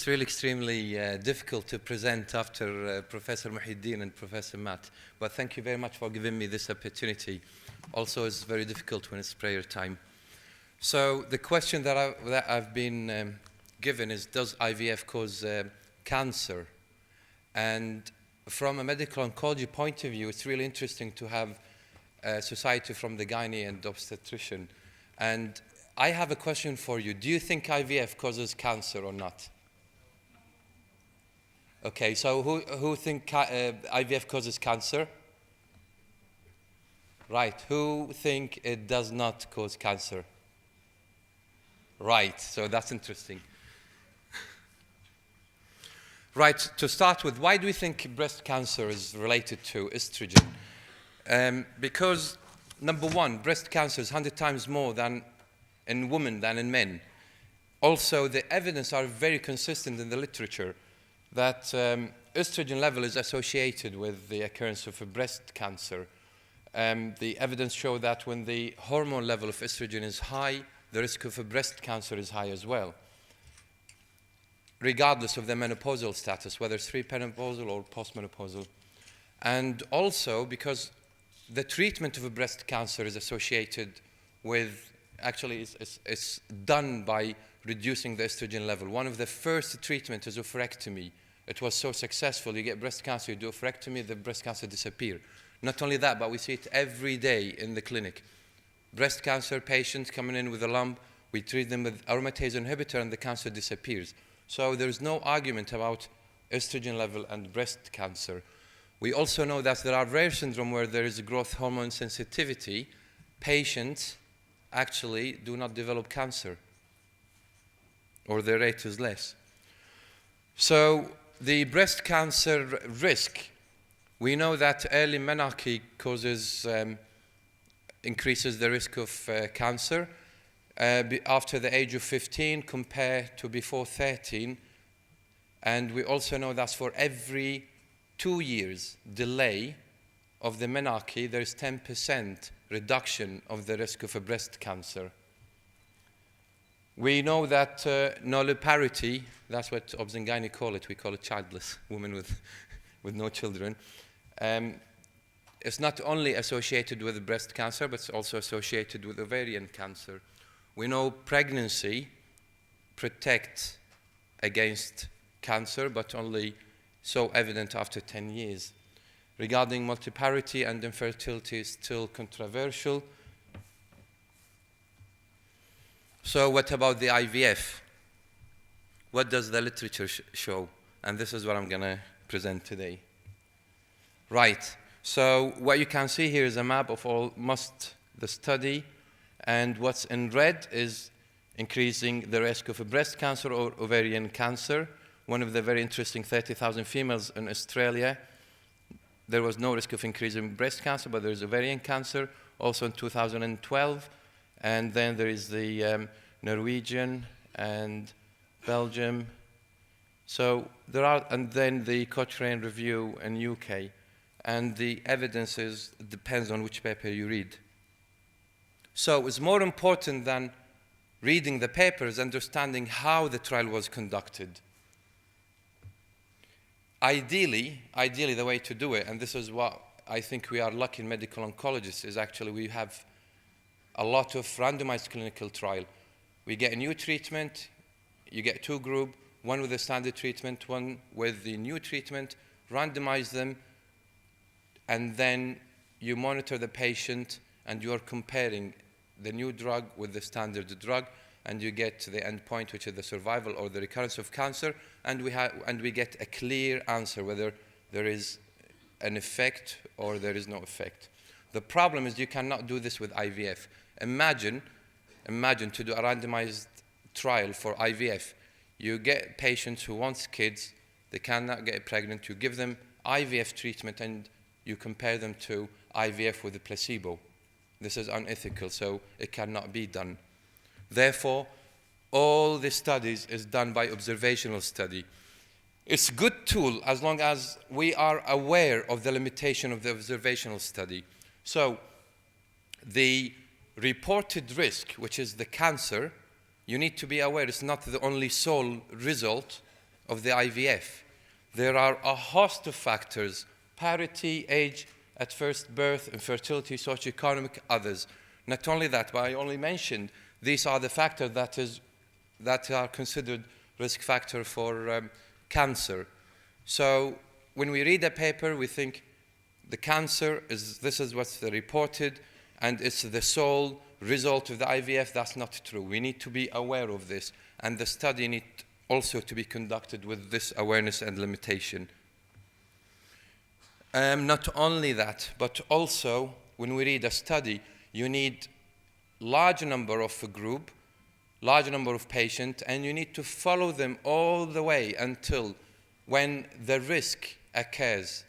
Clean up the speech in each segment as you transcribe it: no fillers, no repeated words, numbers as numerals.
It's really extremely difficult to present after Professor Muhyiddin and Professor Matt, but thank you very much for giving me this opportunity. Also, it's very difficult when it's prayer time. So the question that I've been given is, does IVF cause cancer? And from a medical oncology point of view, it's really interesting to have a society from the gynae and obstetrician. And I have a question for you. Do you think IVF causes cancer or not? Okay, so who think IVF causes cancer? Right. Who think it does not cause cancer? Right. So that's interesting. Right. To start with, why do we think breast cancer is related to estrogen? Because, number one, breast cancer is 100 times more than in women than in men. Also, the evidence are very consistent in the literature that estrogen level is associated with the occurrence of a breast cancer. The evidence show that when the hormone level of estrogen is high, the risk of a breast cancer is high as well, regardless of the menopausal status, whether it's premenopausal or postmenopausal. And also because the treatment of a breast cancer is associated with, actually it's done by reducing the estrogen level. One of the first treatments is oophorectomy. It was so successful, you get breast cancer, you do oophorectomy, the breast cancer disappears. Not only that, but we see it every day in the clinic. Breast cancer patients coming in with a lump, we treat them with aromatase inhibitor and the cancer disappears. So there's no argument about estrogen level and breast cancer. We also know that there are rare syndromes where there is growth hormone sensitivity. Patients actually do not develop cancer, or the rate is less. So the breast cancer risk, we know that early menarche increases the risk of cancer after the age of 15 compared to before 13. And we also know that for every 2 years delay of the menarche, there is 10% reduction of the risk of a breast cancer. We know that nulliparity, that's what OBGYN call it, we call it childless, women with no children. It's not only associated with breast cancer, but it's also associated with ovarian cancer. We know pregnancy protects against cancer, but only so evident after 10 years. Regarding multiparity and infertility is still controversial. So what about the IVF? What does the literature show? And this is what I'm going to present today. Right. So what you can see here is a map of almost the study. And what's in red is increasing the risk of a breast cancer or ovarian cancer. One of the very interesting 30,000 females in Australia, there was no risk of increasing breast cancer, but there is ovarian cancer, also in 2012. And then there is the Norwegian and Belgium. So there are, and then the Cochrane review in UK. And the evidence depends on which paper you read. So it's more important than reading the papers, understanding how the trial was conducted. Ideally, the way to do it, and this is what I think we are lucky in medical oncologists, is actually we have a lot of randomized clinical trial. We get a new treatment, you get two groups, one with the standard treatment, one with the new treatment, randomize them, and then you monitor the patient and you are comparing the new drug with the standard drug, and you get to the end point, which is the survival or the recurrence of cancer, and we get a clear answer whether there is an effect or there is no effect. The problem is you cannot do this with IVF. Imagine to do a randomized trial for IVF. You get patients who want kids, they cannot get pregnant, you give them IVF treatment and you compare them to IVF with a placebo. This is unethical, so it cannot be done. Therefore, all the studies is done by observational study. It's a good tool as long as we are aware of the limitation of the observational study. So the reported risk, which is the cancer, you need to be aware it's not the only sole result. of the IVF. There are a host of factors: parity, age at first birth, infertility, socioeconomic, others. Not only that, but I only mentioned these are the factors that are considered risk factor for cancer. So when we read a paper, we think the cancer this is what's reported, and it's the sole result of the IVF. That's not true. We need to be aware of this, and the study needs also to be conducted with this awareness and limitation. Not only that, but also when we read a study, you need large number of a group, large number of patients, and you need to follow them all the way until when the risk occurs,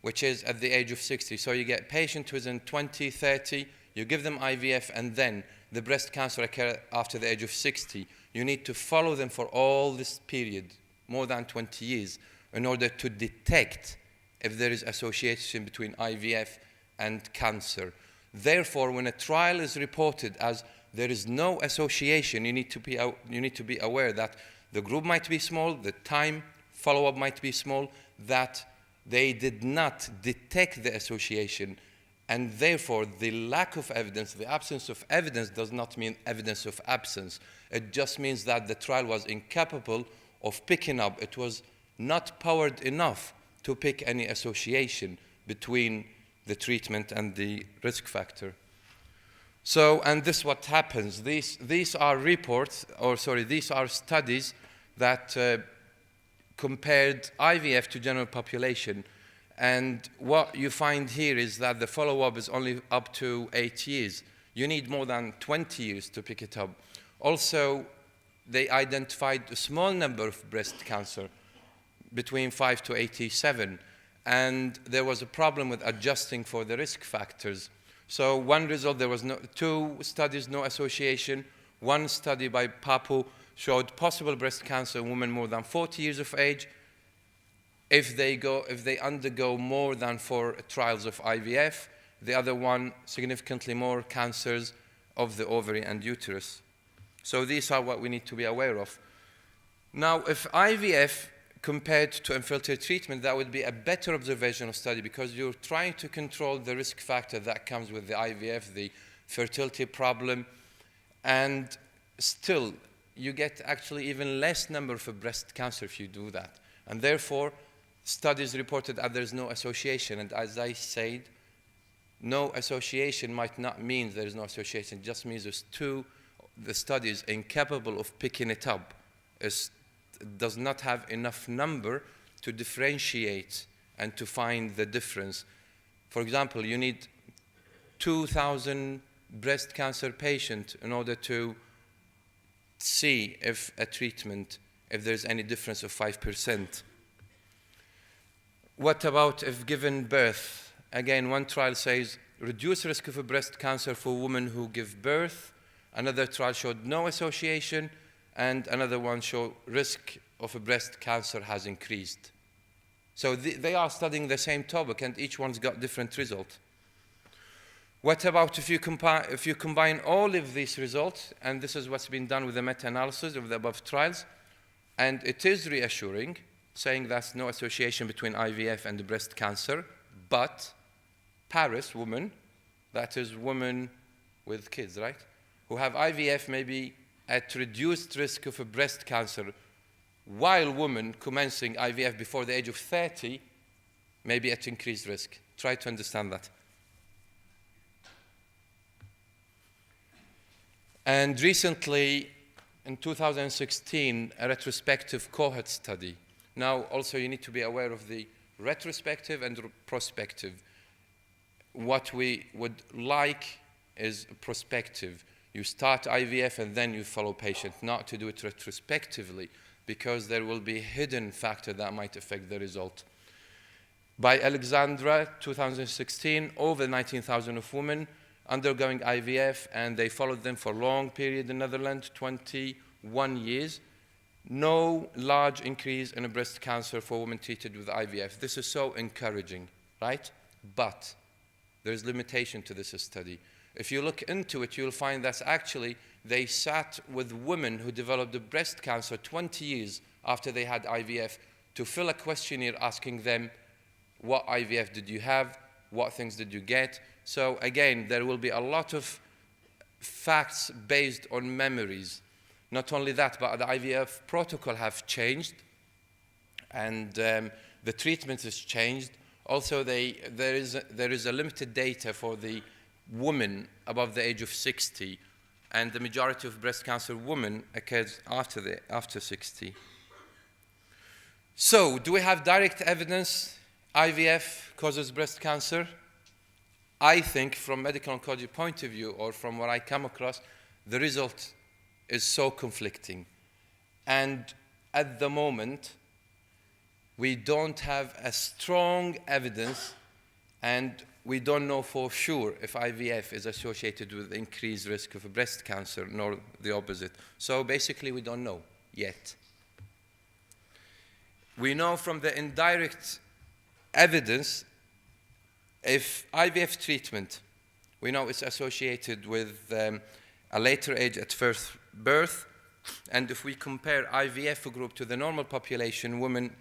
which is at the age of 60. So you get patient who's in 20, 30, you give them IVF, and then the breast cancer occurs after the age of 60. You need to follow them for all this period, more than 20 years, in order to detect if there is association between IVF and cancer. Therefore, when a trial is reported as there is no association, you need to be aware that the group might be small, the time follow-up might be small, that they did not detect the association, and therefore the lack of evidence, the absence of evidence does not mean evidence of absence. It just means that the trial was incapable of picking up. It was not powered enough to pick any association between the treatment and the risk factor. So, and this is what happens. These are reports, or sorry, these are studies that compared IVF to general population. And what you find here is that the follow-up is only up to 8 years. You need more than 20 years to pick it up. Also, they identified a small number of breast cancer, between 5 to 87. And there was a problem with adjusting for the risk factors. So one result, there was 2 studies, no association. One study by Papu showed possible breast cancer in women more than 40 years of age if they undergo more than 4 trials of IVF. The other one, significantly more cancers of the ovary and uterus. So these are what we need to be aware of. Now, if IVF compared to infertility treatment, that would be a better observational study, because you're trying to control the risk factor that comes with the IVF, the fertility problem, and still you get actually even less number of breast cancer if you do that. And therefore, studies reported that there's no association. And as I said, no association might not mean there's no association. It just means the study is incapable of picking it up. It does not have enough number to differentiate and to find the difference. For example, you need 2,000 breast cancer patients in order to see if a treatment, if there's any difference of 5%. What about if given birth? Again, one trial says reduce risk of a breast cancer for women who give birth. Another trial showed no association, and another one showed risk of a breast cancer has increased. So they are studying the same topic, and each one's got different results. What about if you combine all of these results, and this is what's been done with the meta-analysis of the above trials, and it is reassuring, saying there's no association between IVF and the breast cancer, but Paris women, that is women with kids, right, who have IVF maybe at reduced risk of a breast cancer, while women commencing IVF before the age of 30 may be at increased risk. Try to understand that. And recently, in 2016, a retrospective cohort study. Now, also you need to be aware of the retrospective and prospective. What we would like is prospective. You start IVF and then you follow patient, not to do it retrospectively, because there will be hidden factor that might affect the result. By Alexandra, 2016, over 19,000 of women undergoing IVF, and they followed them for a long period in Netherlands, 21 years. No large increase in breast cancer for women treated with IVF. This is so encouraging, right? But There's limitation to this study. If you look into it, you'll find that actually they sat with women who developed the breast cancer 20 years after they had IVF to fill a questionnaire asking them, what IVF did you have? What things did you get? So again, there will be a lot of facts based on memories. Not only that, but the IVF protocol have changed, and the treatment has changed. Also, there is a limited data for the women above the age of 60, and the majority of breast cancer women occurs after 60. So, do we have direct evidence IVF causes breast cancer? I think from medical oncology point of view, or from what I come across, the result is so conflicting. And at the moment, we don't have a strong evidence, and we don't know for sure if IVF is associated with increased risk of breast cancer, nor the opposite. So basically, we don't know yet. We know from the indirect evidence, if IVF treatment, we know it's associated with a later age at first birth, and if we compare IVF group to the normal population, women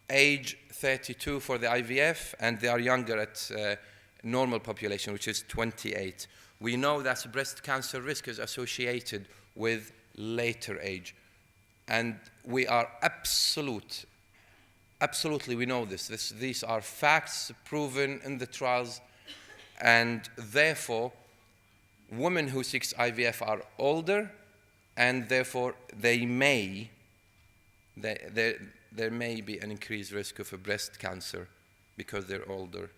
age 32 for the IVF, and they are younger at normal population, which is 28. We know that breast cancer risk is associated with later age, and we are absolutely we know this. These are facts proven in the trials, and therefore women who seek IVF are older, and therefore there may be an increased risk of a breast cancer because they're older.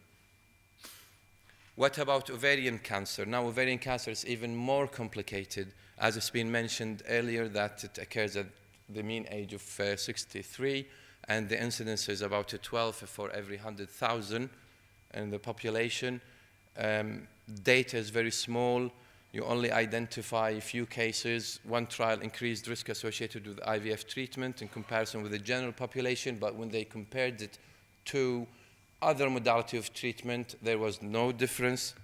What about ovarian cancer? Now, ovarian cancer is even more complicated, as it's been mentioned earlier, that it occurs at the mean age of 63, and the incidence is about 12 for every 100,000 in the population. Data is very small. You only identify a few cases. One trial increased risk associated with IVF treatment in comparison with the general population, but when they compared it to other modality of treatment, there was no difference.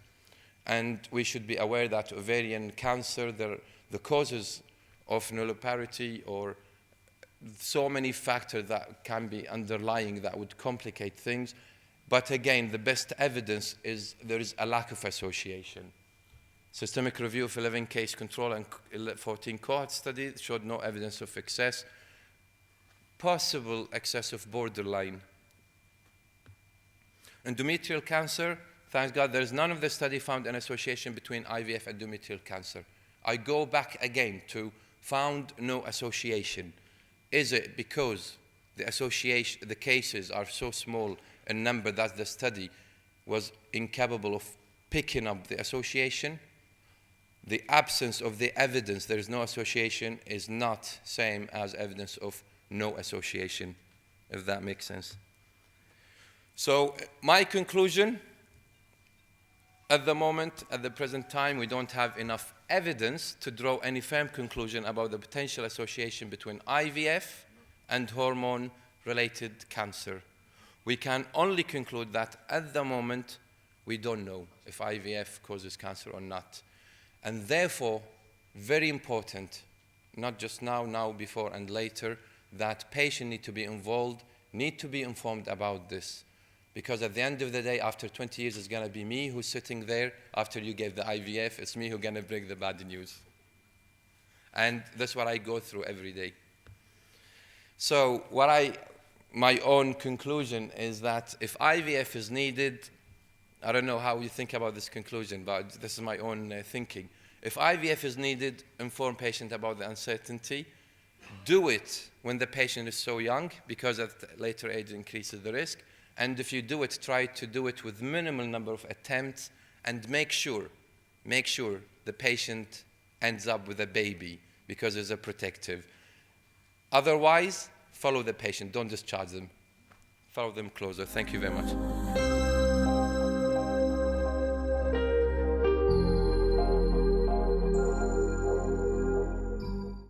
And we should be aware that ovarian cancer, the causes of nulliparity or so many factors that can be underlying that would complicate things. But again, the best evidence is there is a lack of association. Systemic review of 11 case control and 14 cohort studies showed no evidence of excess. Possible excess of borderline. Endometrial cancer, thank God, there is none of the study found an association between IVF and endometrial cancer. I go back again to found no association. Is it because the cases are so small in number that the study was incapable of picking up the association? The absence of the evidence, there is no association, is not same as evidence of no association, if that makes sense. So my conclusion, at the moment, at the present time, we don't have enough evidence to draw any firm conclusion about the potential association between IVF and hormone-related cancer. We can only conclude that at the moment, we don't know if IVF causes cancer or not. And therefore, very important, not just now, before, and later, that patients need to be involved, need to be informed about this. Because at the end of the day, after 20 years, it's going to be me who's sitting there. After you gave the IVF, it's me who's going to bring the bad news. And that's what I go through every day. So my own conclusion is that if IVF is needed, I don't know how you think about this conclusion, but this is my own thinking. If IVF is needed, inform patient about the uncertainty. Do it when the patient is so young, because at later age increases the risk. And if you do it, try to do it with minimal number of attempts, and make sure the patient ends up with a baby, because it's a protective. Otherwise, follow the patient, don't discharge them. Follow them closer. Thank you very much.